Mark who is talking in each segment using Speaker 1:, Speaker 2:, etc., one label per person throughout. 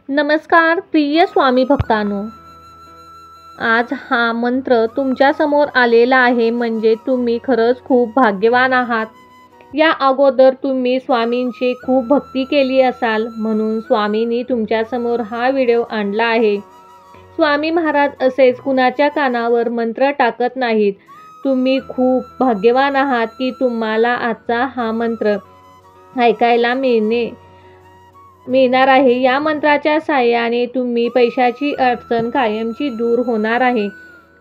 Speaker 1: नमस्कार प्रिय स्वामी भक्तांनो, आज हा मंत्र तुमच्या समोर आलेला आहे म्हणजे तुम्ही खरंच खूप भाग्यवान आहात. या अगोदर तुम्ही स्वामींची खूप भक्ती केली असाल म्हणून स्वामींनी तुमच्यासमोर हा व्हिडिओ आणला आहे. स्वामी महाराज असेच कुणाच्या कानावर मंत्र टाकत नाहीत. तुम्ही खूप भाग्यवान आहात की तुम्हाला आजचा हा मंत्र ऐकायला मिळणार आहे. या मंत्राच्या साहाय्याने तुम्ही पैशाची अडचण कायमची दूर होणार आहे.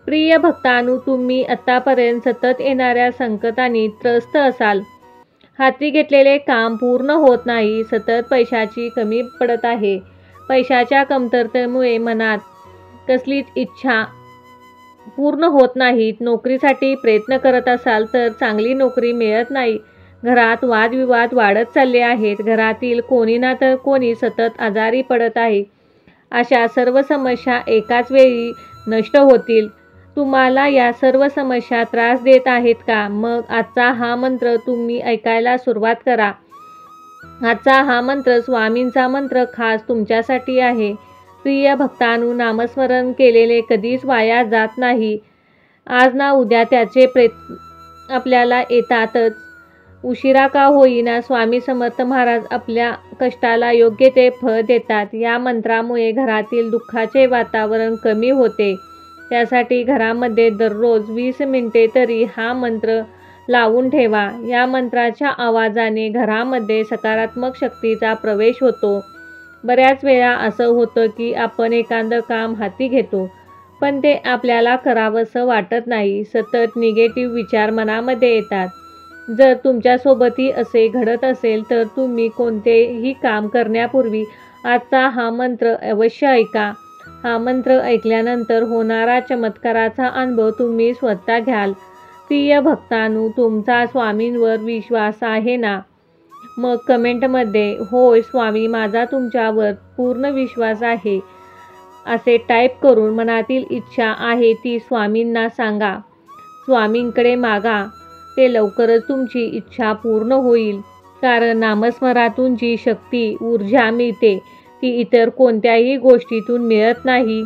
Speaker 1: प्रिय भक्तांनो, तुम्ही आतापर्यंत सतत येणाऱ्या संकटांनी त्रस्त असाल. हाती घेतलेले काम पूर्ण होत नाही. सतत पैशाची कमी पडत आहे. पैशाच्या कमतरतेमुळे मनात कसलीच इच्छा पूर्ण होत नाहीत. नोकरीसाठी प्रयत्न करत असाल तर चांगली नोकरी मिळत नाही. घरात वादविवाद वाढत चालले आहेत. घरातील कोणी ना तर कोणी सतत आजारी पडत आहे. अशा सर्व समस्या एकाच वेळी नष्ट होतील. तुम्हाला या सर्व समस्या त्रास देत आहेत का? मग आजचा हा मंत्र तुम्ही ऐकायला सुरुवात करा. आजचा हा मंत्र स्वामींचा मंत्र खास तुमच्यासाठी आहे. प्रिय भक्तांनो, नामस्मरण केलेले कधीच वाया जात नाही. आज ना उद्या त्याचे प्रयत्न आपल्याला येतातच. उशिरा का होईना स्वामी समर्थ महाराज आपल्या कष्टाला योग्य ते फळ देतात. या मंत्रामुळे घरातील दुःखाचे वातावरण कमी होते. त्यासाठी घरामध्ये दररोज 20 मिनिटे तरी हा मंत्र लावून ठेवा. या मंत्राच्या आवाजाने घरामध्ये सकारात्मक शक्तीचा प्रवेश होतो. बऱ्याच वेळा असं होतं की आपण एखादं काम हाती घेतो पण ते आपल्याला करावंसं वाटत नाही. सतत निगेटिव्ह विचार मनामध्ये येतात. जर तुमच्यासोबतही असे घडत असेल तर तुम्ही कोणतेही काम करण्यापूर्वी आजचा हा मंत्र अवश्य ऐका. हा मंत्र ऐकल्यानंतर होणारा चमत्काराचा अनुभव तुम्ही स्वतः घ्याल. प्रिय भक्तांनो, तुमचा स्वामींवर विश्वास आहे ना? मग कमेंटमध्ये होय स्वामी, माझा तुमच्यावर पूर्ण विश्वास आहे असे टाईप करून मनातील इच्छा आहे ती स्वामींना सांगा. स्वामींकडे मागा. ते लवकरच तुमची इच्छा पूर्ण होईल. कारण नामस्मरातून जी शक्ती ऊर्जा मिळते ती इतर कोणत्याही गोष्टीतून मिळत नाही.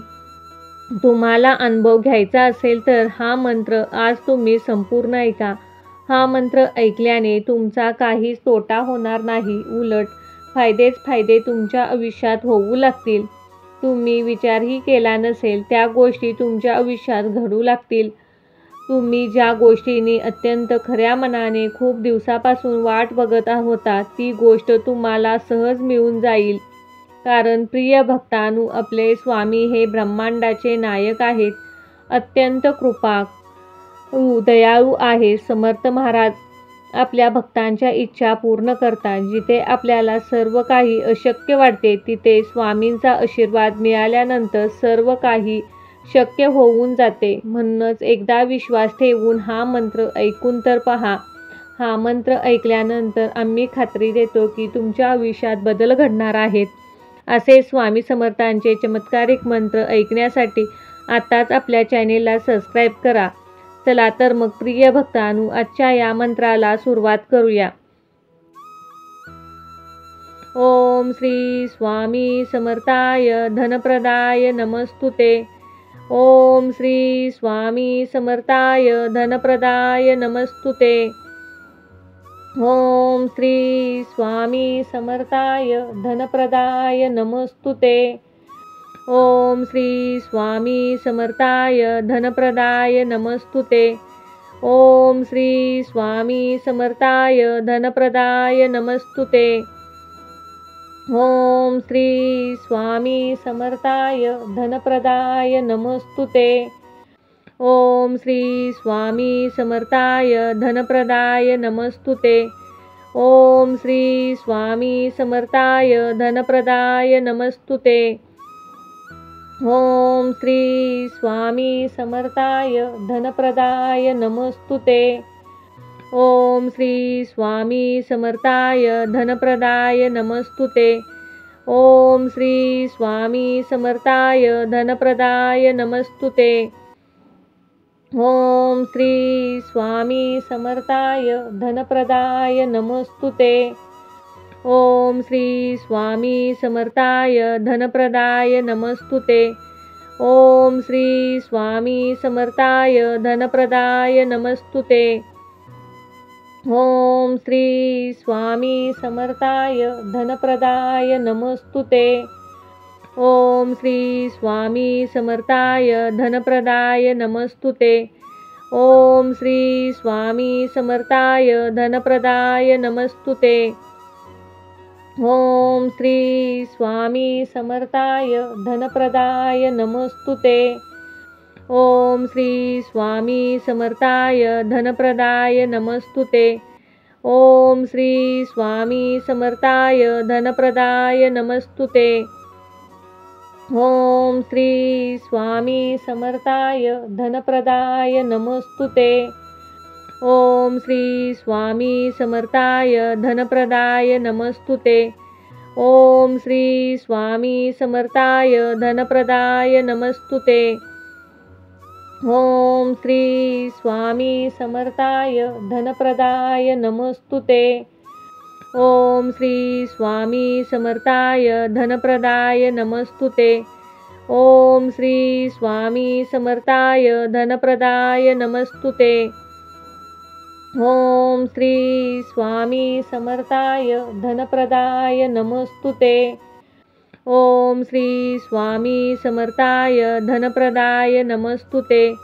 Speaker 1: तुम्हाला अनुभव घ्यायचा असेल तर हा मंत्र आज तुम्ही संपूर्ण ऐका. हा मंत्र ऐकल्याने तुमचा काहीच तोटा होणार नाही. उलट फायदेच फायदे तुमच्या आयुष्यात होऊ लागतील. तुम्ही विचारही केला नसेल त्या गोष्टी तुमच्या आयुष्यात घडू लागतील. तुम्ही ज्या गोष्टींनी अत्यंत खऱ्या मनाने खूप दिवसापासून वाट बघत होता ती गोष्ट तुम्हाला सहज मिळून जाईल. कारण प्रिय भक्तांनो, आपले स्वामी हे ब्रह्मांडाचे नायक आहेत. अत्यंत कृपाळू दयाळू आहेत. समर्थ महाराज आपल्या भक्तांच्या इच्छा पूर्ण करतात. जिथे आपल्याला सर्व काही अशक्य वाटते तिथे स्वामींचा आशीर्वाद मिळाल्यानंतर सर्व काही शक्य होऊन जाते. म्हणूनच एकदा विश्वास ठेवून हा मंत्र ऐकून तर पहा. हा मंत्र ऐकल्यानंतर आम्ही खात्री देतो की तुमच्या आयुष्यात बदल घडणार आहेत. असे स्वामी समर्थांचे चमत्कारिक मंत्र ऐकण्यासाठी आताच आपल्या चॅनेलला सबस्क्राईब करा. चला तर मग प्रिय भक्तांनो, आजच्या या मंत्राला सुरुवात करूया. ओम श्री स्वामी समर्थाय धनप्रदाय नमस्तुते. ओम श्री स्वामी समर्थाय धनप्रदाय नमस्तुते. ओम श्री स्वामी समर्थाय धनप्रदाय नमस्तुते. ओम श्री स्वामी समर्थाय धनप्रदाय नमस्तुते. ओम श्री स्वामी समर्थाय धनप्रदाय नमस्तुते. ओम श्री स्वामी समर्थाय धनप्रदाय नमस्तुते. ओम श्री स्वामी समर्थाय धनप्रदाय नमस्तुते. ओम श्री स्वामी समर्थाय धनप्रदाय नमस्तुते. ओम श्री स्वामी समर्थाय धनप्रदाय नमस्तुते. ओम श्री स्वामी समर्थाय धनप्रदाय नमस्तुते. ओम श्री स्वामी समर्थाय धनप्रदाय नमस्तुते. ओम श्री स्वामी समर्थाय धनप्रदाय नमस्तुते. ओम श्री स्वामी समर्थाय धनप्रदाय नमस्तुते. ओम श्री स्वामी समर्थाय धनप्रदाय नमस्तुते. ओम श्री स्वामी समर्थाय धनप्रदाय नमस्तुते. ओम श्री स्वामी समर्थाय धनप्रदाय नमस्तुते. ओम श्री स्वामी समर्थाय धनप्रदाय नमस्तुते. ओम श्री स्वामी समर्थाय धनप्रदाय नमस्तुते. ओम श्री स्वामी समर्थाय धनप्रदाय नमस्तुते. ओम श्री स्वामी समर्थाय धनप्रदाय नमस्तुते. ओम श्री स्वामी समर्थाय धनप्रदाय नमस्तुते. ओम श्री स्वामी समर्थाय धनप्रदाय नमस्तुते. ओम श्री स्वामी समर्थाय धनप्रदाय नमस्तुते. ओम श्री स्वामी समर्थाय धनप्रदाय नमस्तुते. ओम श्री स्वामी समर्थाय धनप्रदाय नमस्तुते. ओम श्री स्वामी समर्थाय धनप्रदाय नमस्तुते. ओम श्री स्वामी समर्थाय धनप्रदाय नमस्तुते. ओम श्री स्वामी समर्थाय धनप्रदाय नमस्तुते.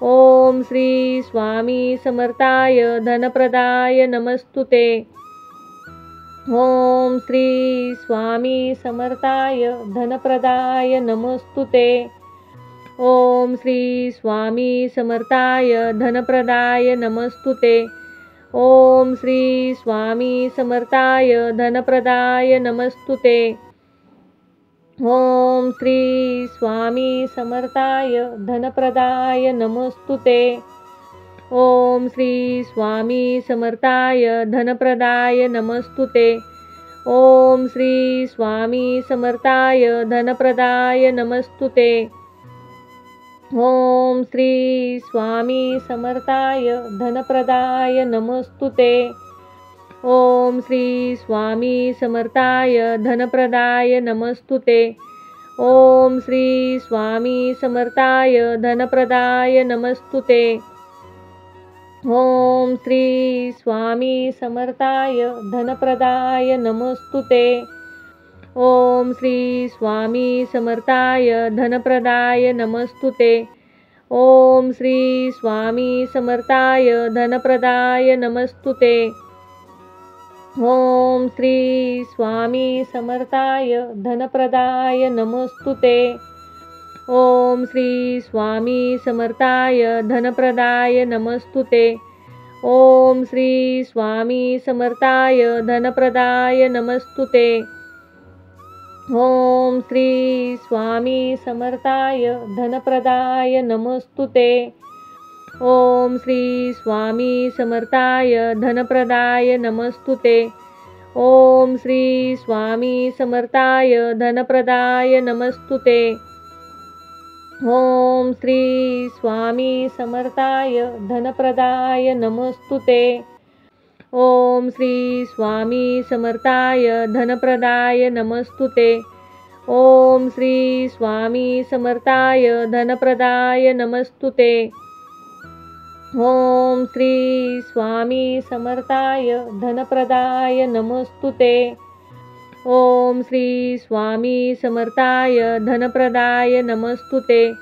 Speaker 1: ओम श्री स्वामी समर्थाय धनप्रदाय नमस्तुते. ओम श्री स्वामी समर्थाय धनप्रदाय नमस्तुते. ओम श्री स्वामी समर्थाय धनप्रदाय नमस्तुते. ओम श्री स्वामी समर्थाय धनप्रदाय नमस्तुते. ओम श्री स्वामी समर्थाय धनप्रदाय नमस्तुते. ओम श्री स्वामी समर्थाय धनप्रदाय नमस्तुते. ओम श्री स्वामी समर्थाय धनप्रदाय नमस्तुते. ओम श्री स्वामी समर्थाय धनप्रदाय नमस्तुते. ओम श्री स्वामी समर्थाय धनप्रदाय नमस्तुते. ओम श्री स्वामी समर्थाय धनप्रदाय नमस्तुते. ओम श्री स्वामी समर्थाय धनप्रदाय नमस्तुते. ओम श्री स्वामी समर्थाय धनप्रदाय नमस्तुते. ओम श्री स्वामी समर्थाय धनप्रदाय नमस्तुते. ओम श्री स्वामी समर्थाय धनप्रदाय नमस्तुते. ओम श्री स्वामी समर्थाय धनप्रदाय नमस्तुते. ओम श्री स्वामी समर्थाय धनप्रदाय नमस्तुते. ओम श्री स्वामी समर्थाय धनप्रदाय नमस्तुते. ओम श्री स्वामी समर्थाय धनप्रदाय नमस्तुते. ओम श्री स्वामी समर्थाय धनप्रदाय नमस्तुते. ओम श्री स्वामी समर्थाय धनप्रदाय नमस्तुते. ओम श्री स्वामी समर्थाय धनप्रदाय नमस्तुते. ओम श्री स्वामी समर्थाय धनप्रदाय नमस्तुते. ओम श्री स्वामी समर्थाय धनप्रदाय नमस्तुते. ओम श्री स्वामी समर्थाय धनप्रदाय नमस्तुते.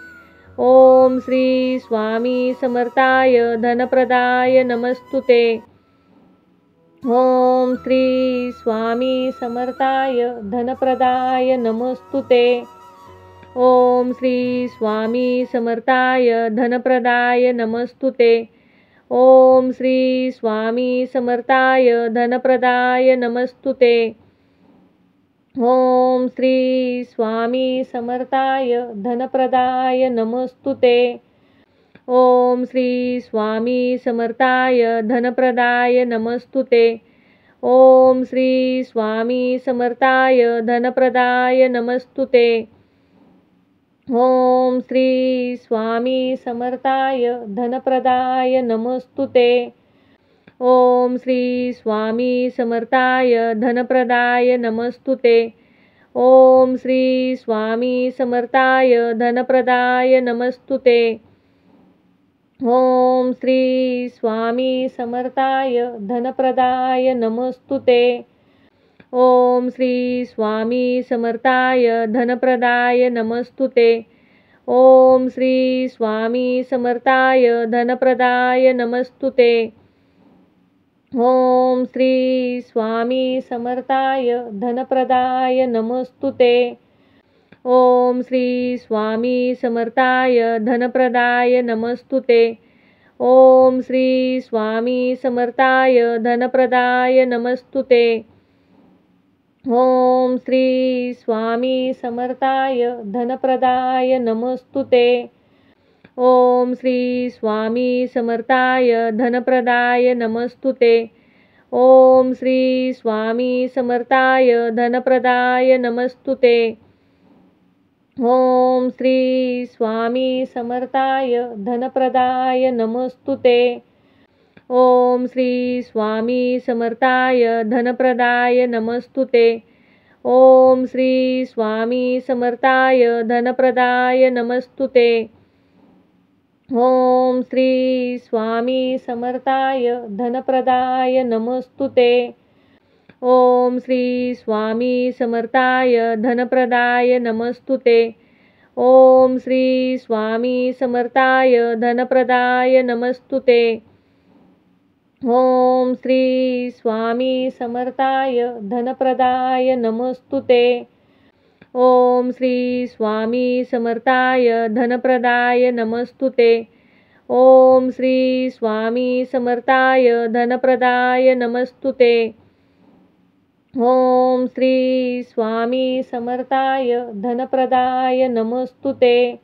Speaker 1: ओम श्री स्वामी समर्थाय धनप्रदाय नमस्तुते. ओम श्री स्वामी समर्थाय धनप्रदाय नमस्तुते. ओम श्री स्वामी समर्थाय धनप्रदाय नमस्तुते. ओम श्री स्वामी समर्थाय धनप्रदाय नमस्तुते. ओम श्री स्वामी समर्थाय धनप्रदाय नमस्तुते. ओम श्री स्वामी समर्थाय धनप्रदाय नमस्तुते. ओम श्री स्वामी समर्थाय धनप्रदाय नमस्तुते. ओम श्री स्वामी समर्थाय धनप्रदाय नमस्तुते. ओम श्री स्वामी समर्थाय धनप्रदाय नमस्तुते. ओम श्री स्वामी समर्थाय धनप्रदाय नमस्तुते. ओम श्री स्वामी समर्थाय धनप्रदाय नमस्तुते. ओम श्री स्वामी समर्थाय धनप्रदाय नमस्तुते. ओम श्री स्वामी समर्थाय धनप्रदाय नमस्तुते. ओम श्री स्वामी समर्थाय धनप्रदाय नमस्तुते. ओम श्री स्वामी समर्थाय धनप्रदाय नमस्तुते. ओम श्री स्वामी समर्थाय धनप्रदाय नमस्तुते. ओम श्री स्वामी समर्थाय धनप्रदाय नमस्तुते. ओम श्री स्वामी समर्थाय धनप्रदाय नमस्तुते. ओम श्री स्वामी समर्थाय धनप्रदाय नमस्तुते. ओम श्री स्वामी समर्थाय धनप्रदाय नमस्तुते. ओम श्री स्वामी समर्थाय धनप्रदाय नमस्तुते. ओम श्री स्वामी समर्थाय धनप्रदाय नमस्तुते. ओम श्री स्वामी समर्थाय धनप्रदाय नमस्तुते. ओम श्री स्वामी समर्थाय धनप्रदाय नमस्तुते. ओम श्री स्वामी समर्थाय धनप्रदाय नमस्तुते. ओम श्री स्वामी समर्थाय धनप्रदाय नमस्तुते. ओम श्री स्वामी समर्थाय धनप्रदाय नमस्तुते. ओम श्री स्वामी समर्थाय धनप्रदाय नमस्तुते. ओम श्री स्वामी समर्थाय धनप्रदाय नमस्तुते. ओम श्री स्वामी समर्थाय धनप्रदाय नमस्तुते.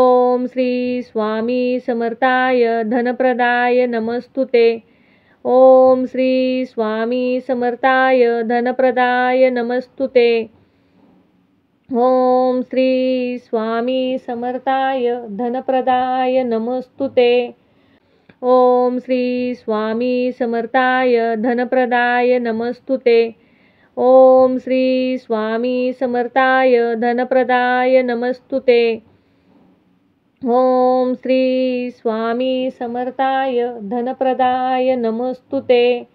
Speaker 1: ओम श्री स्वामी समर्थाय धनप्रदाय नमस्तुते. ओम श्री स्वामी समर्थाय धनप्रदाय नमस्तुते. ओम श्री स्वामी समर्थाय धनप्रदाय नमस्तुते. ओम श्री स्वामी समर्थाय धनप्रदाय नमस्तुते. ओम श्री स्वामी समर्थाय धनप्रदाय नमस्तुते. ओम श्री स्वामी समर्थाय धनप्रदाय नमस्तुते.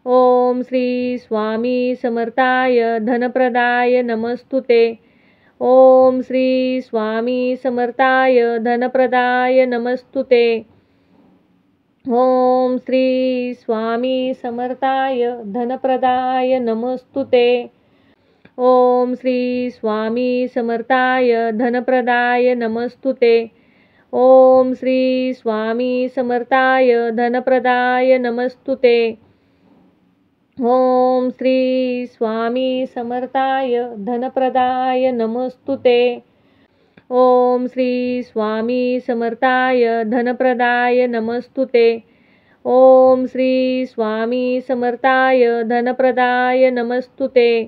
Speaker 1: ओम श्री स्वामी समर्थाय धनप्रदाय नमस्तुते. ओम श्री स्वामी समर्थाय धनप्रदाय नमस्तुते. ओम श्री स्वामी समर्थाय धनप्रदाय नमस्तुते. ओम श्री स्वामी समर्थाय धनप्रदाय नमस्तुते. ओम श्री स्वामी समर्थाय धनप्रदाय नमस्तुते. ओम श्री स्वामी समर्थाय धनप्रदाय नमस्तुते. ओम श्री स्वामी समर्थाय धनप्रदाय नमस्तुते.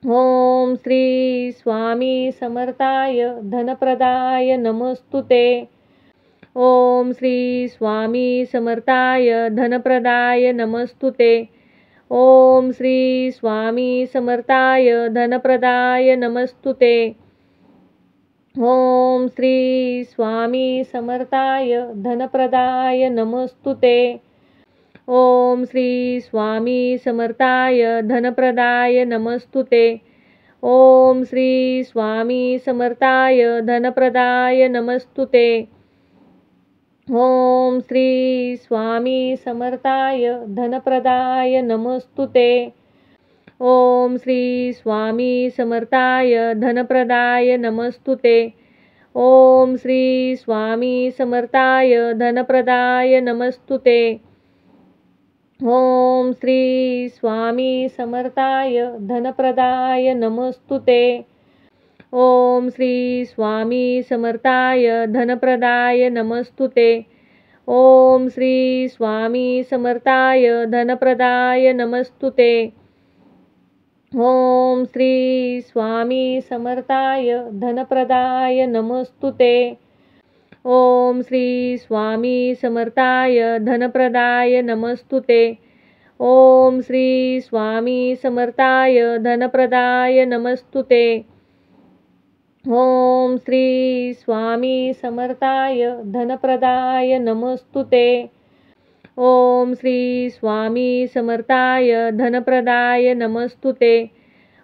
Speaker 1: ओम श्री स्वामी समर्थाय धनप्रदाय नमस्तुते. ओम श्री स्वामी समर्थाय धनप्रदाय नमस्तुते. ओम श्री स्वामी समर्थाय धनप्रदाय नमस्तुते. ओम श्री स्वामी समर्थाय धनप्रदाय नमस्तुते. ओम श्री स्वामी समर्थाय धनप्रदाय नमस्तुते. ओम श्री स्वामी समर्थाय धनप्रदाय नमस्तुते. ओम श्री स्वामी समर्थाय धनप्रदाय नमस्तुते. ओम श्री स्वामी समर्थाय धनप्रदाय नमस्तुते. ओम श्री स्वामी समर्थाय धनप्रदाय नमस्तुते. ओम श्री स्वामी समर्थाय धनप्रदाय नमस्तुते. ओम श्री स्वामी समर्थाय धनप्रदाय नमस्तुते. ओम श्री स्वामी समर्थाय धनप्रदाय नमस्तुते. ओम श्री स्वामी समर्थाय धनप्रदाय नमस्तुते. ओम श्री स्वामी समर्थाय धनप्रदाय नमस्तुते. ओम श्री स्वामी समर्थाय धनप्रदाय नमस्तुते. ओम श्री स्वामी समर्थाय धनप्रदाय नमस्तुते. ओम श्री स्वामी समर्थाय धनप्रदाय नमस्तुते.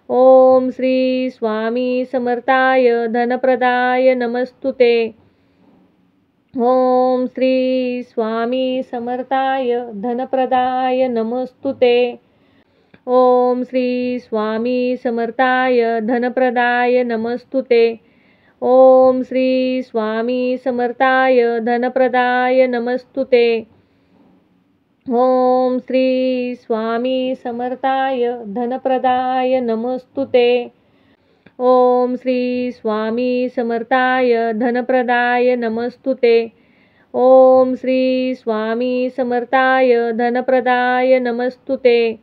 Speaker 1: ओम श्री स्वामी समर्थाय धनप्रदाय नमस्तुते. ओम श्री स्वामी समर्थाय धनप्रदाय नमस्तुते. ओम श्री स्वामी समर्थाय धनप्रदाय नमस्तुते. ओम श्री स्वामी समर्थाय धनप्रदाय नमस्तुते. ओम श्री स्वामी समर्थाय धनप्रदाय नमस्तुते. ओम श्री स्वामी समर्थाय धनप्रदाय नमस्तुते. ओम श्री स्वामी समर्थाय धनप्रदाय नमस्तुते.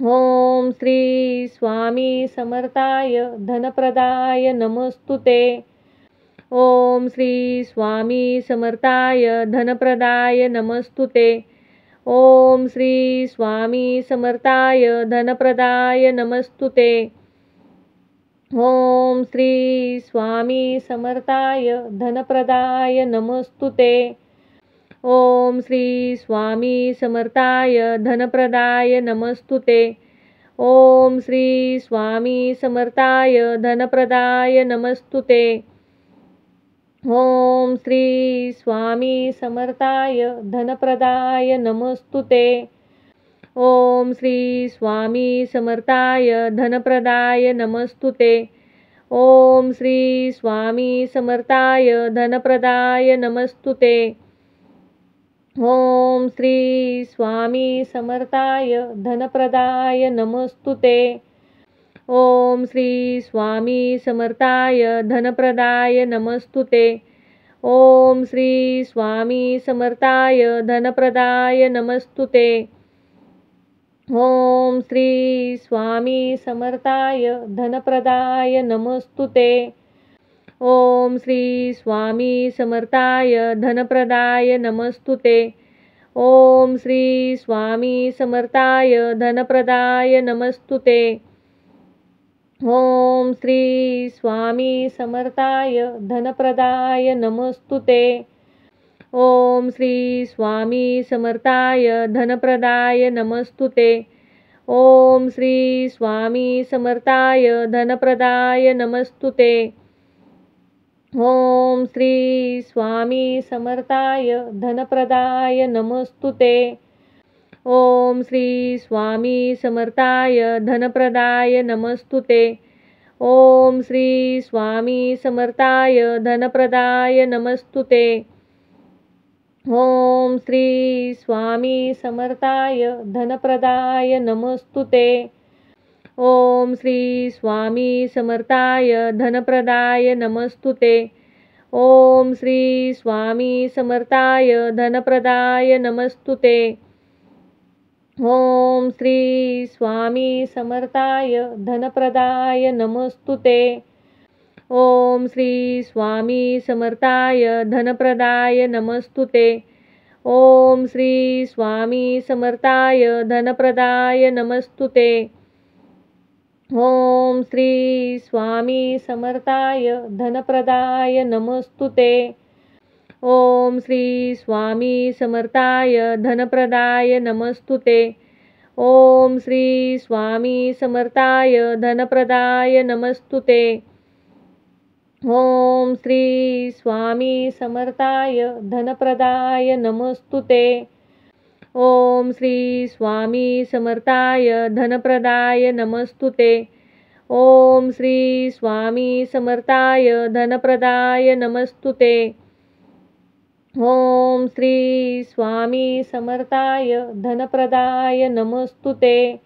Speaker 1: ओम श्री स्वामी समर्थाय धनप्रदाय नमस्तुते. ओम श्री स्वामी समर्थाय धनप्रदाय नमस्तुते. ओम श्री स्वामी समर्थाय धनप्रदाय नमस्तुते. ओम श्री स्वामी समर्थाय धनप्रदाय नमस्तुते. ओम श्री स्वामी समर्थाय धनप्रदाय नमस्तुते. ओम श्री स्वामी समर्थाय धनप्रदाय नमस्तुते. ओम श्री स्वामी समर्थाय धनप्रदाय नमस्तुते. ओम श्री स्वामी समर्थाय धनप्रदाय नमस्तुते. ओम श्री स्वामी समर्थाय धनप्रदाय नमस्तुते. ओम श्री स्वामी समर्थाय धनप्रदाय नमस्तुते. ओम श्री स्वामी समर्थाय धनप्रदाय नमस्तुते. ओम श्री स्वामी समर्थाय धनप्रदाय नमस्तुते. ओम श्री स्वामी समर्थाय धनप्रदाय नमस्तुते. ओम श्री स्वामी समर्थाय धनप्रदाय नमस्तुते. ओम श्री स्वामी समर्थाय धनप्रदाय नमस्तुते. ओम श्री स्वामी समर्थाय धनप्रदाय नमस्तुते. ओम श्री स्वामी समर्थाय धनप्रदाय नमस्तुते. ओम श्री स्वामी समर्थाय धनप्रदाय नमस्तुते. ओम श्री स्वामी समर्थाय धनप्रदाय नमस्तुते. ओम श्री स्वामी समर्थाय धनप्रदाय नमस्तुते. ओम श्री स्वामी समर्थाय धनप्रदाय नमस्तुते. ओम श्री स्वामी समर्थाय धनप्रदाय नमस्तुते. ओम श्री स्वामी समर्थाय धनप्रदाय नमस्तुते. ओम श्री स्वामी समर्थाय धनप्रदाय नमस्तुते. ओम श्री स्वामी समर्थाय धनप्रदाय नमस्तुते. ओम श्री स्वामी समर्थाय धनप्रदाय नमस्तुते. ओम श्री स्वामी समर्थाय धनप्रदाय नमस्तुते. ओम श्री स्वामी समर्थाय धनप्रदाय नमस्तुते. ओम श्री स्वामी समर्थाय धनप्रदाय नमस्तुते. ओम श्री स्वामी समर्थाय धनप्रदाय नमस्तुते. ओम श्री स्वामी समर्थाय धनप्रदाय नमस्तुते. ओम श्री स्वामी समर्थाय धनप्रदाय नमस्तुते. ओम श्री स्वामी समर्थाय धनप्रदाय नमस्तुते. ओम श्री स्वामी समर्थाय धनप्रदाय नमस्तुते.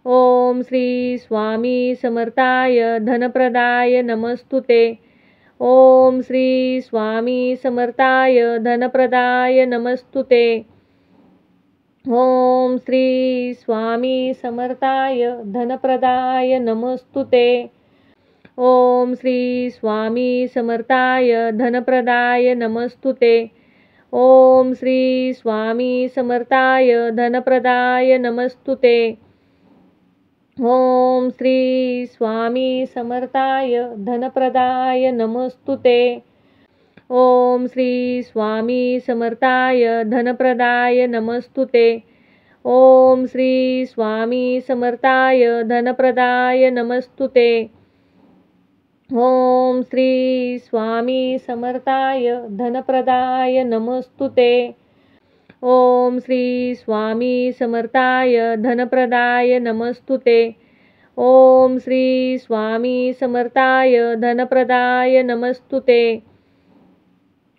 Speaker 1: ओम श्री स्वामी समर्थाय धनप्रदाय नमस्तुते. ओम श्री स्वामी समर्थाय धनप्रदाय नमस्तुते. ओम श्री स्वामी समर्थाय धनप्रदाय नमस्तुते. ओम श्री स्वामी समर्थाय धनप्रदाय नमस्तुते. ओम श्री स्वामी समर्थाय धनप्रदाय नमस्तुते. ओम श्री स्वामी समर्थाय धनप्रदाय नमस्तुते. ओम श्री स्वामी समर्थाय धनप्रदाय नमस्तुते. ओम श्री स्वामी समर्थाय धनप्रदाय नमस्तुते. ओम श्री स्वामी समर्थाय धनप्रदाय नमस्तुते. ओम श्री स्वामी समर्थाय धनप्रदाय नमस्तुते. ओम श्री स्वामी समर्थाय धनप्रदाय नमस्तुते.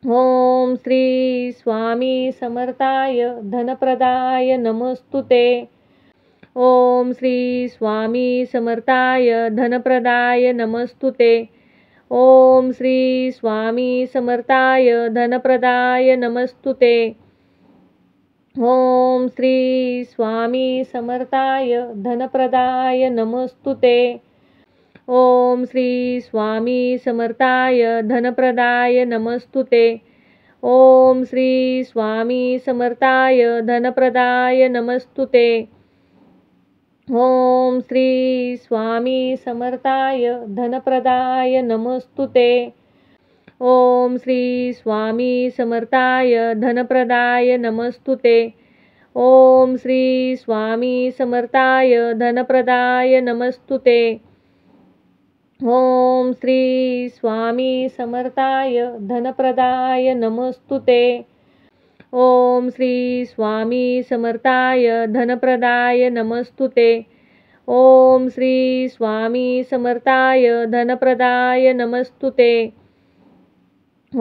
Speaker 1: ओम श्री स्वामी समर्थाय धनप्रदाय नमस्तुते. ओम श्री स्वामी समर्थाय धनप्रदाय नमस्तुते. ओम श्री स्वामी समर्थाय धनप्रदाय नमस्तुते. ओम श्री स्वामी समर्थाय धनप्रदाय नमस्तुते. ओम श्री स्वामी समर्थाय धनप्रदाय नमस्तुते. ओम श्री स्वामी समर्थाय धनप्रदाय नमस्तुते. ओम श्री स्वामी समर्थाय धनप्रदाय नमस्तुते. ओम श्री स्वामी समर्थाय धनप्रदाय नमस्तुते. ओम श्री स्वामी समर्थाय धनप्रदाय नमस्तुते. ओम श्री स्वामी समर्थाय धनप्रदाय नमस्तुते. ओम श्री स्वामी समर्थाय धनप्रदाय नमस्तुते. ओम श्री स्वामी समर्थाय धनप्रदाय नमस्तुते.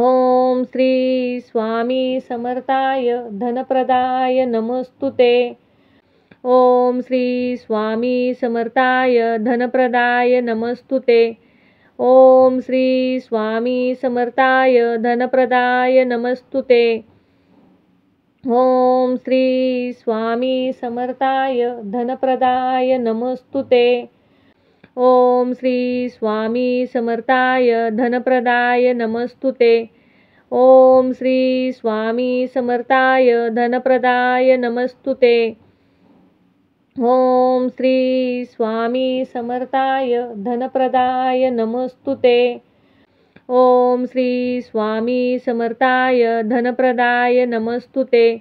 Speaker 1: ओम श्री स्वामी समर्थाय धनप्रदाय नमस्तुते. ओम श्री स्वामी समर्थाय धनप्रदाय नमस्तुते. ओम श्री स्वामी समर्थाय धनप्रदाय नमस्तुते. ओम श्री स्वामी समर्थाय धनप्रदाय नमस्तुते. ओम श्री स्वामी समर्थाय धनप्रदाय नमस्तुते. ओम श्री स्वामी समर्थाय धनप्रदाय नमस्तुते. ओम श्री स्वामी समर्थाय धनप्रदाय नमस्तुते. ओम श्री स्वामी समर्थाय धनप्रदाय नमस्तुते. ओम श्री स्वामी समर्थाय धनप्रदाय नमस्तुते.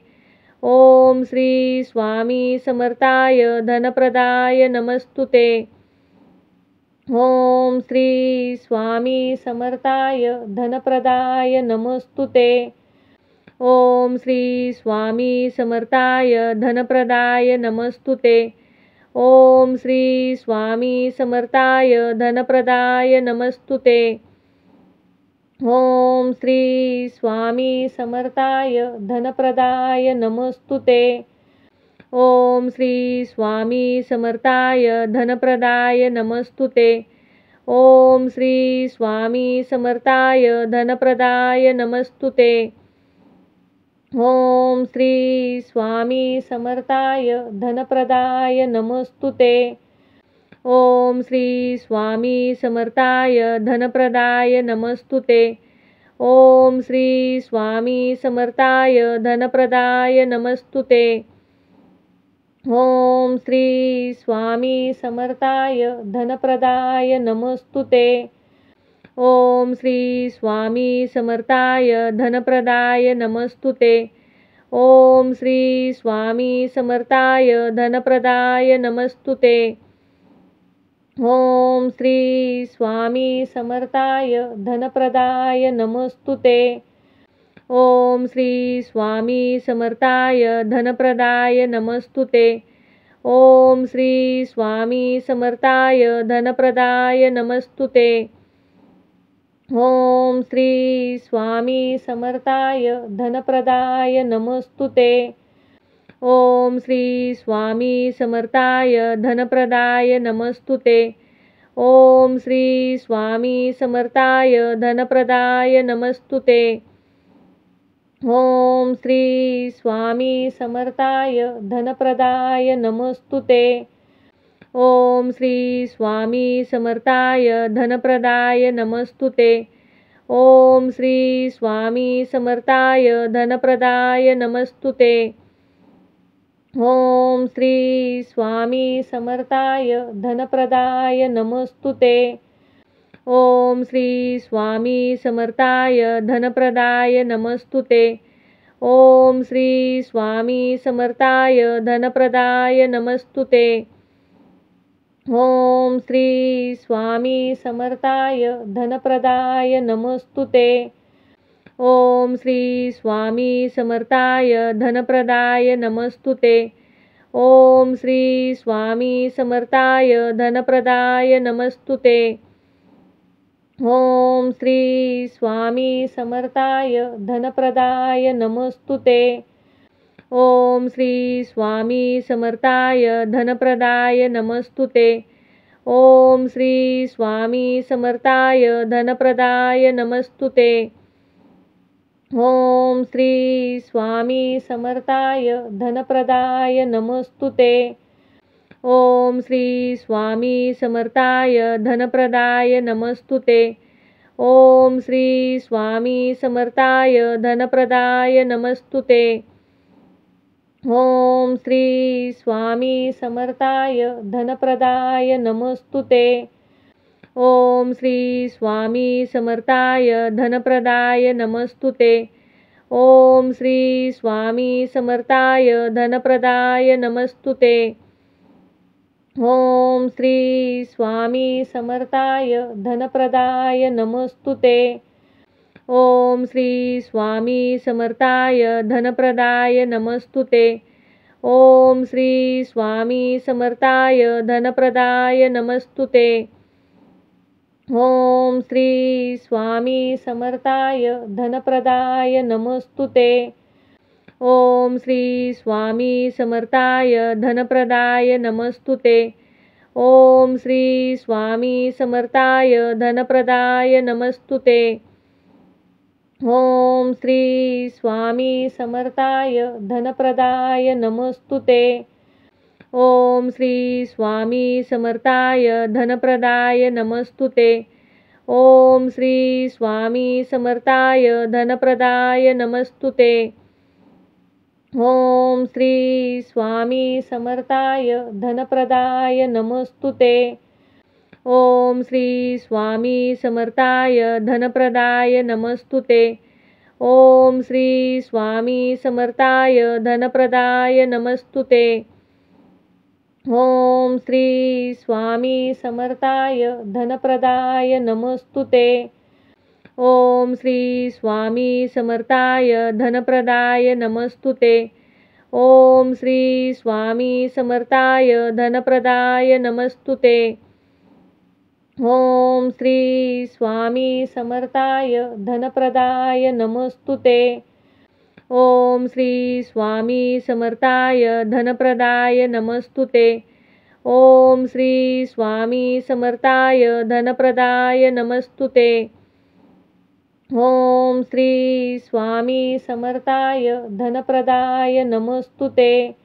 Speaker 1: ओम श्री स्वामी समर्थाय धनप्रदाय नमस्तुते. ओम श्री स्वामी समर्थाय धनप्रदाय नमस्तुते. ओम श्री स्वामी समर्थाय धनप्रदाय नमस्तुते. ओम श्री स्वामी समर्थाय धनप्रदाय नमस्तुते. ओम श्री स्वामी समर्थाय धनप्रदाय नमस्तुते. ओम श्री स्वामी समर्थाय धनप्रदाय नमस्तुते. ओम श्री स्वामी समर्थाय धनप्रदाय नमस्तुते. ओम श्री स्वामी समर्थाय धनप्रदाय नमस्तुते. ओम श्री स्वामी समर्थाय धनप्रदाय नमस्तुते. ओम श्री स्वामी समर्थाय धनप्रदाय नमस्तुते. ओम श्री स्वामी समर्थाय धनप्रदाय नमस्तुते. ओम श्री स्वामी समर्थाय धनप्रदाय नमस्तुते. ओम श्री स्वामी समर्थाय धनप्रदाय नमस्तुते. ओम श्री स्वामी समर्थाय धनप्रदाय नमस्तुते. ओम श्री स्वामी समर्थाय धनप्रदाय नमस्तुते. ओम श्री स्वामी समर्थाय धनप्रदाय नमस्तुते. ओम श्री स्वामी समर्थाय धनप्रदाय नमस्तुते. ओम श्री स्वामी समर्थाय धनप्रदाय नमस्तुते. ओम श्री स्वामी समर्थाय धनप्रदाय नमस्तुते. ओम श्री स्वामी समर्थाय धनप्रदाय नमस्तुते. ओम श्री स्वामी समर्थाय धनप्रदाय नमस्तुते. ओम श्री स्वामी समर्थाय धनप्रदाय नमस्तुते. ओम श्री स्वामी समर्थाय धनप्रदाय नमस्तुते. ओम श्री स्वामी समर्थाय धनप्रदाय नमस्तुते. ओम श्री स्वामी समर्थाय धनप्रदाय नमस्तुते. ओम श्री स्वामी समर्थाय धनप्रदाय नमस्तुते. ओम श्री स्वामी समर्थाय धनप्रदाय नमस्तुते. ओम श्री स्वामी समर्थाय धनप्रदाय नमस्तुते. ओम श्री स्वामी समर्थाय धनप्रदाय नमस्तुते. ओम श्री स्वामी समर्थाय धनप्रदाय नमस्तुते. ओम श्री स्वामी समर्थाय धनप्रदाय नमस्तुते. ओम श्री स्वामी समर्थाय धनप्रदाय नमस्तुते. ओम श्री स्वामी समर्थाय धनप्रदाय नमस्तुते. ओम श्री स्वामी समर्थाय धनप्रदाय नमस्तुते. ओम श्री स्वामी समर्थाय धनप्रदाय नमस्तुते. ओम श्री स्वामी समर्थाय धनप्रदाय नमस्तुते. ओम श्री स्वामी समर्थाय धनप्रदाय नमस्तुते. ओम श्री स्वामी समर्थाय धनप्रदाय नमस्तुते. ओम श्री स्वामी समर्थाय धनप्रदाय नमस्तुते. ओम श्री स्वामी समर्थाय धनप्रदाय नमस्तुते. ओम श्री स्वामी समर्थाय धनप्रदाय नमस्तुते. ओम श्री स्वामी समर्थाय धनप्रदाय नमस्तुते. ओम श्री स्वामी समर्थाय धनप्रदाय नमस्तुते. ओम श्री स्वामी समर्थाय धनप्रदाय नमस्तुते. ओम श्री स्वामी समर्थाय धनप्रदाय नमस्तुते. ओम श्री स्वामी समर्थाय धनप्रदाय नमस्तुते. ओम श्री स्वामी समर्थाय धनप्रदाय नमस्तुते. ओम श्री स्वामी समर्थाय धनप्रदाय नमस्तुते. ओम श्री स्वामी समर्थाय धनप्रदाय नमस्तुते. ओम श्री स्वामी समर्थाय धनप्रदाय नमस्तुते. ओम श्री स्वामी समर्थाय धनप्रदाय नमस्तुते. ओम श्री स्वामी समर्थाय धनप्रदाय नमस्तुते. ओम श्री स्वामी समर्थाय धनप्रदाय नमस्तुते. ओम श्री स्वामी समर्थाय धनप्रदाय नमस्तुते. ओम श्री स्वामी समर्थाय धनप्रदाय नमस्तुते.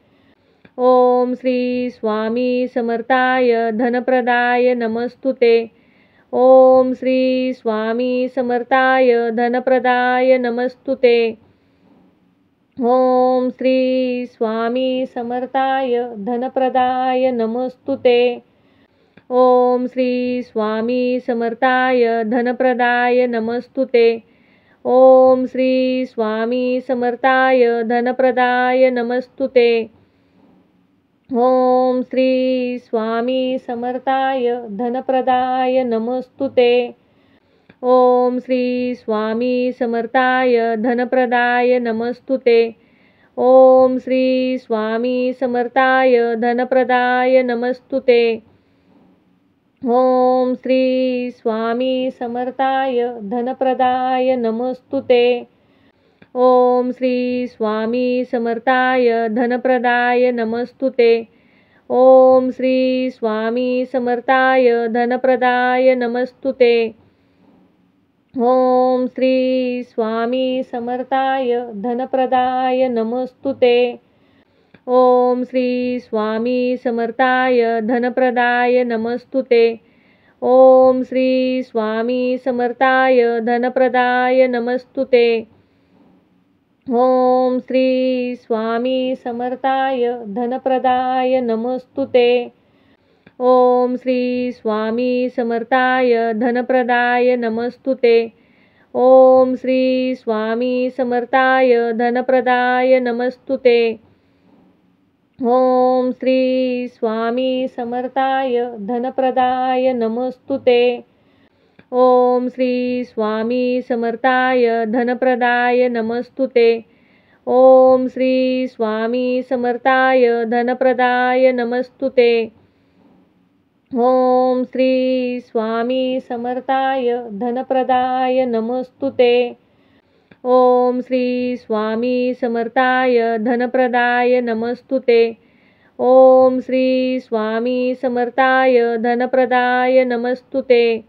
Speaker 1: ओम श्री स्वामी समर्थाय धनप्रदाय नमस्तुते. ओम श्री स्वामी समर्थाय धनप्रदाय नमस्तुते. ओम श्री स्वामी समर्थाय धनप्रदाय नमस्तुते. ओम श्री स्वामी समर्थाय धनप्रदाय नमस्तुते. ओम श्री स्वामी समर्थाय धनप्रदाय नमस्तुते. ओम श्री स्वामी समर्थाय धनप्रदाय नमस्तुते. ओम श्री स्वामी समर्थाय धनप्रदाय नमस्तुते. ओम श्री स्वामी समर्थाय धनप्रदाय नमस्तुते. ओम श्री स्वामी समर्थाय धनप्रदाय नमस्तुते. ओम श्री स्वामी समर्थाय धनप्रदाय नमस्तुते. ओम श्री स्वामी समर्थाय धनप्रदाय नमस्तुते. ओम श्री स्वामी समर्थाय धनप्रदाय नमस्तुते. ओम श्री स्वामी समर्थाय धनप्रदाय नमस्तुते. ओम श्री स्वामी समर्थाय धनप्रदाय नमस्तुते. ओम श्री स्वामी समर्थाय धनप्रदाय नमस्तुते. ओम श्री स्वामी समर्थाय धनप्रदाय नमस्तुते. ओम श्री स्वामी समर्थाय धनप्रदाय नमस्तुते. ओम श्री स्वामी समर्थाय धनप्रदाय नमस्तुते. ओम श्री स्वामी समर्थाय धनप्रदाय नमस्तुते. ओम श्री स्वामी समर्थाय धनप्रदाय नमस्तुते. ओम श्री स्वामी समर्थाय धनप्रदाय नमस्तुते. ओम श्री स्वामी समर्थाय धनप्रदाय नमस्तुते. ओम श्री स्वामी समर्थाय धनप्रदाय नमस्तुते.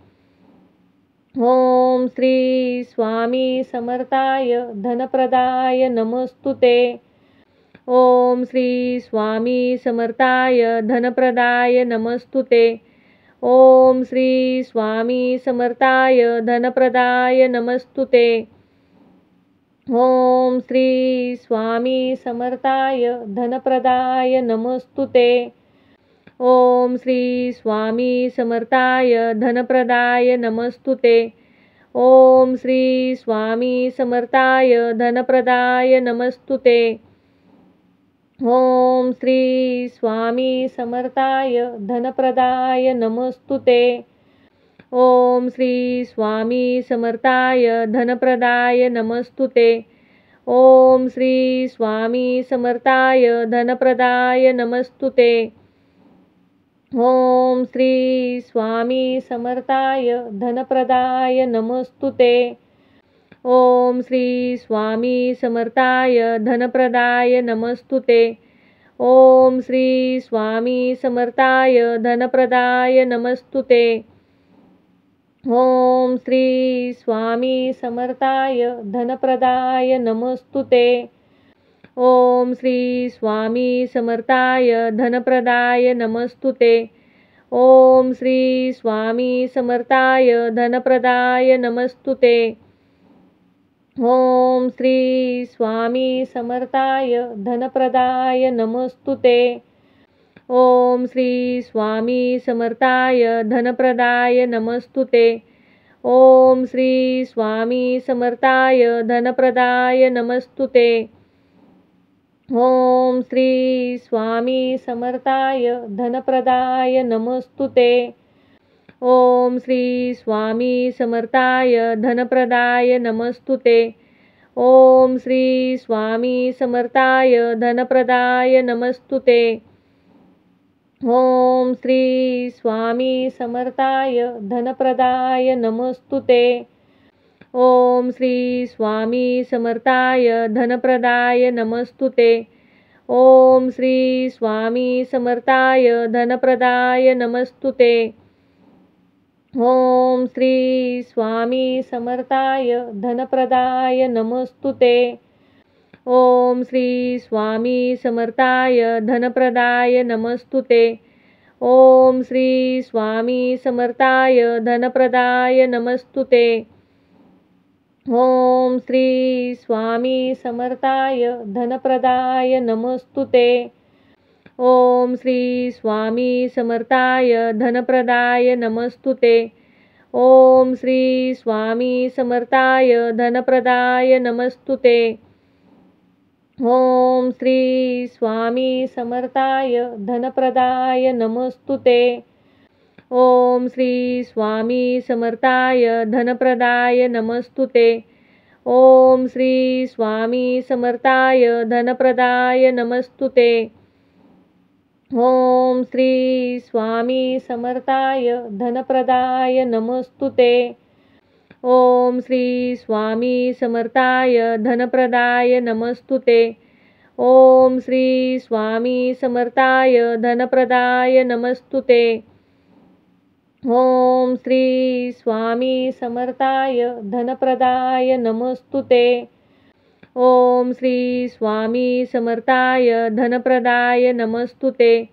Speaker 1: ओम श्री स्वामी समर्थाय धनप्रदाय नमस्तुते. ओम श्री स्वामी समर्थाय धनप्रदाय नमस्तुते. ओम श्री स्वामी समर्थाय धनप्रदाय नमस्तुते. ओम श्री स्वामी समर्थाय धनप्रदाय नमस्तुते. ओम श्री स्वामी समर्थाय धनप्रदाय नमस्तुते. ओम श्री स्वामी समर्थाय धनप्रदाय नमस्तुते. ओम श्री स्वामी समर्थाय धनप्रदाय नमस्तुते. ओम श्री स्वामी समर्थाय धनप्रदाय नमस्तुते. ओम श्री स्वामी समर्थाय धनप्रदाय नमस्तुते. ओम श्री स्वामी समर्थाय धनप्रदाय नमस्तुते. ओम श्री स्वामी समर्थाय धनप्रदाय नमस्तुते. ओम श्री स्वामी समर्थाय धनप्रदाय नमस्तुते. ओम श्री स्वामी समर्थाय धनप्रदाय नमस्तुते. ओम श्री स्वामी समर्थाय धनप्रदाय नमस्तुते. ओम श्री स्वामी समर्थाय धनप्रदाय नमस्तुते. ओम श्री स्वामी समर्थाय धनप्रदाय नमस्तुते. ओम श्री स्वामी समर्थाय धनप्रदाय नमस्तुते. ओम श्री स्वामी समर्थाय धनप्रदाय नमस्तुते. ओम श्री स्वामी समर्थाय धनप्रदाय नमस्तुते. ओम श्री स्वामी समर्थाय धनप्रदाय नमस्तुते. ओम श्री स्वामी समर्थाय धनप्रदाय नमस्तुते. ओम श्री स्वामी समर्थाय धनप्रदाय नमस्तुते. ओम श्री स्वामी समर्थाय धनप्रदाय नमस्तुते. ओम श्री स्वामी समर्थाय धनप्रदाय नमस्तुते. ओम श्री स्वामी समर्थाय धनप्रदाय नमस्तुते. ओम श्री स्वामी समर्थाय धनप्रदाय नमस्तुते. ओम श्री स्वामी समर्थाय धनप्रदाय नमस्तुते. ओम श्री स्वामी समर्थाय धनप्रदाय नमस्तुते. ओम श्री स्वामी समर्थाय धनप्रदाय नमस्तुते. ओम श्री स्वामी समर्थाय धनप्रदाय नमस्तुते. ओम श्री स्वामी समर्थाय धनप्रदाय नमस्तुते. ओम श्री स्वामी समर्थाय धनप्रदाय नमस्तुते. ओम श्री स्वामी समर्थाय धनप्रदाय नमस्तुते. ओम श्री स्वामी समर्थाय धनप्रदाय नमस्तुते. ओम श्री स्वामी समर्थाय धनप्रदाय नमस्तुते. ओम श्री स्वामी समर्थाय धनप्रदाय नमस्तुते. ओम श्री स्वामी समर्थाय धनप्रदाय नमस्तुते. ओम श्री स्वामी समर्थाय धनप्रदाय नमस्तुते.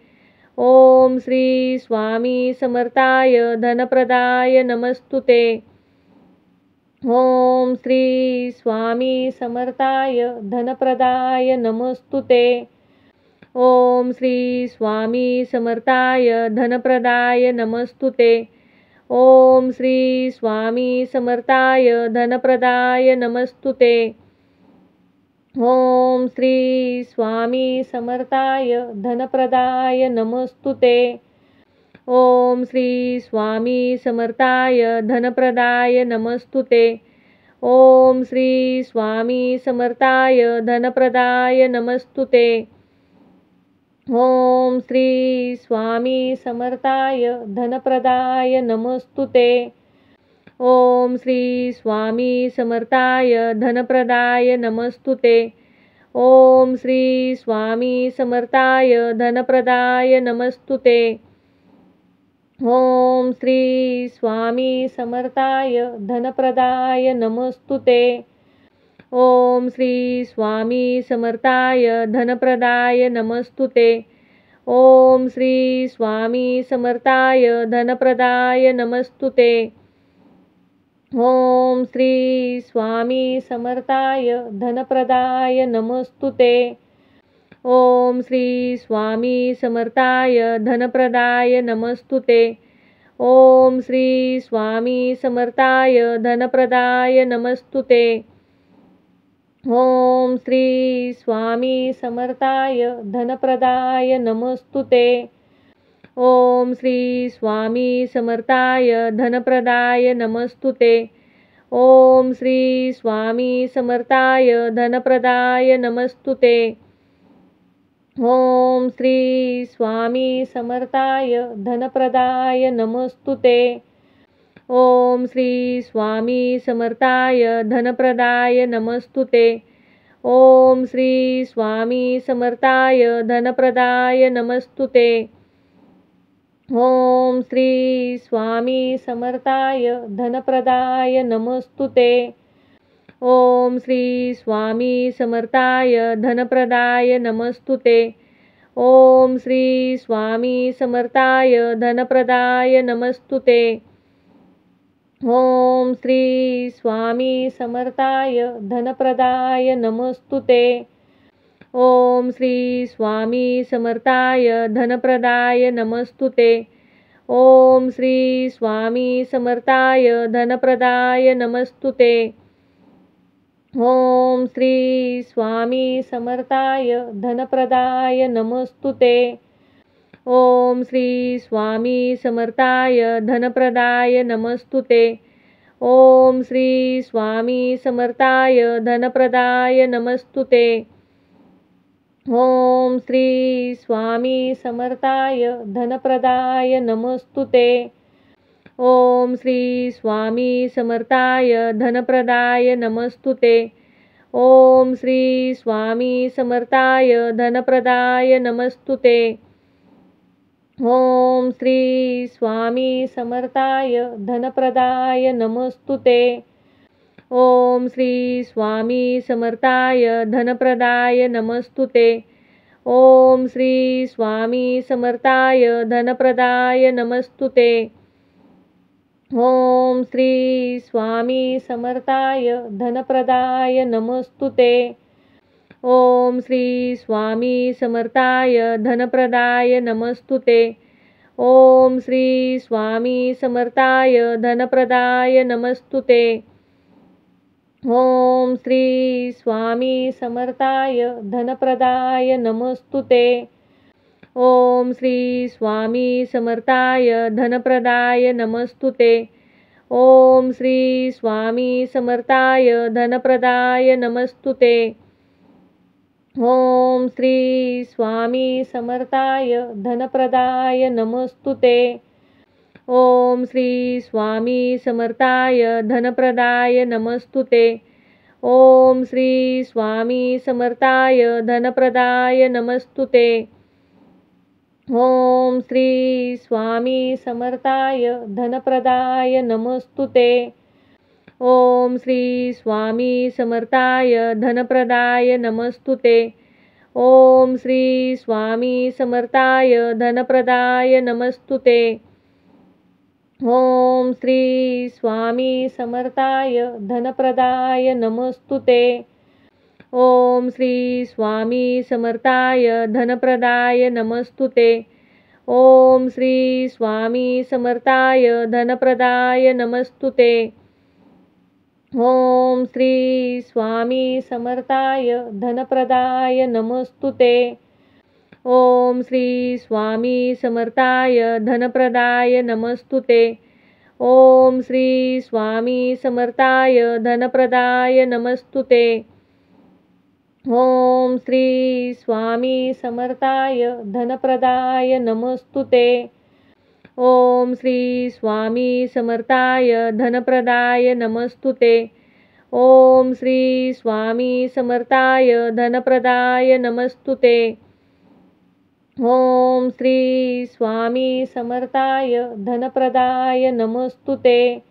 Speaker 1: ओम श्री स्वामी समर्थाय धनप्रदाय नमस्तुते. ओम श्री स्वामी समर्थाय धनप्रदाय नमस्तुते. ओम श्री स्वामी समर्थाय धनप्रदाय नमस्तुते. ओम श्री स्वामी समर्थाय धनप्रदाय नमस्तुते. ओम श्री स्वामी समर्थाय धनप्रदाय नमस्तुते. ओम श्री स्वामी समर्थाय धनप्रदाय नमस्तुते. ओम श्री स्वामी समर्थाय धनप्रदाय नमस्तुते. ओम श्री स्वामी समर्थाय धनप्रदाय नमस्तुते. ओम श्री स्वामी समर्थाय धनप्रदाय नमस्तुते. ओम श्री स्वामी समर्थाय धनप्रदाय नमस्तुते. ओम श्री स्वामी समर्थाय धनप्रदाय नमस्तुते. ओम श्री स्वामी समर्थाय धनप्रदाय नमस्तुते. ओम श्री स्वामी समर्थाय धनप्रदाय नमस्तुते. ओम श्री स्वामी समर्थाय धनप्रदाय नमस्तुते. ओम श्री स्वामी समर्थाय धनप्रदाय नमस्तुते. ओम श्री स्वामी समर्थाय धनप्रदाय नमस्तुते. ओम श्री स्वामी समर्थाय धनप्रदाय नमस्तुते. ओम श्री स्वामी समर्थाय धनप्रदाय नमस्तुते. ओम श्री स्वामी समर्थाय धनप्रदाय नमस्तुते. ओम श्री स्वामी समर्थाय धनप्रदाय नमस्तुते. ओम श्री स्वामी समर्थाय धनप्रदाय नमस्तुते. ओम श्री स्वामी समर्थाय धनप्रदाय नमस्तुते. ओम श्री स्वामी समर्थाय धनप्रदाय नमस्तुते. ओम श्री स्वामी समर्थाय धनप्रदाय नमस्तुते. ओम श्री स्वामी समर्थाय धनप्रदाय नमस्तुते. ओम श्री स्वामी समर्थाय धनप्रदाय नमस्तुते. ओम श्री स्वामी समर्थाय धनप्रदाय नमस्तुते. ओम श्री स्वामी समर्थाय धनप्रदाय नमस्तुते. ओम श्री स्वामी समर्थाय धनप्रदाय नमस्तुते. ओम श्री स्वामी समर्थाय धनप्रदाय नमस्तुते. ओम श्री स्वामी समर्थाय धनप्रदाय नमस्तुते. ओम श्री स्वामी समर्थाय धनप्रदाय नमस्तुते. ओम श्री स्वामी समर्थाय धनप्रदाय नमस्तुते. ओम श्री स्वामी समर्थाय धनप्रदाय नमस्तुते. ओम श्री स्वामी समर्थाय धनप्रदाय नमस्तुते. ओम श्री स्वामी समर्थाय धनप्रदाय नमस्तुते. ओम श्री स्वामी समर्थाय धनप्रदाय नमस्तुते. ओम श्री स्वामी समर्थाय धनप्रदाय नमस्तुते. ओम श्री स्वामी समर्थाय धनप्रदाय नमस्तुते. ओम श्री स्वामी समर्थाय धनप्रदाय नमस्तुते. ओम श्री स्वामी समर्थाय धनप्रदाय नमस्तुते. ओम श्री स्वामी समर्थाय धनप्रदाय नमस्तुते. ओम श्री स्वामी समर्थाय धनप्रदाय नमस्तुते. ओम श्री स्वामी समर्थाय धनप्रदाय नमस्तुते. ओम श्री स्वामी समर्थाय धनप्रदाय नमस्तुते. ओम श्री स्वामी समर्थाय धनप्रदाय नमस्तुते. ओम श्री स्वामी समर्थाय धनप्रदाय नमस्तुते. ओम श्री स्वामी समर्थाय धनप्रदाय नमस्तुते. ओम श्री स्वामी समर्थाय धनप्रदाय नमस्तुते. ओम श्री स्वामी समर्थाय धनप्रदाय नमस्तुते. ओम श्री स्वामी समर्थाय धनप्रदाय नमस्तुते. ओम श्री स्वामी समर्थाय धनप्रदाय नमस्तुते. ओम श्री स्वामी समर्थाय धनप्रदाय नमस्तुते. ओम श्री स्वामी समर्थाय धनप्रदाय नमस्तुते. ओम श्री स्वामी समर्थाय धनप्रदाय नमस्तुते. ओम श्री स्वामी समर्थाय धनप्रदाय नमस्तुते. ओम श्री स्वामी समर्थाय धनप्रदाय नमस्तुते. ओम श्री स्वामी समर्थाय धनप्रदाय नमस्तुते. ओम श्री स्वामी समर्थाय धनप्रदाय नमस्तुते.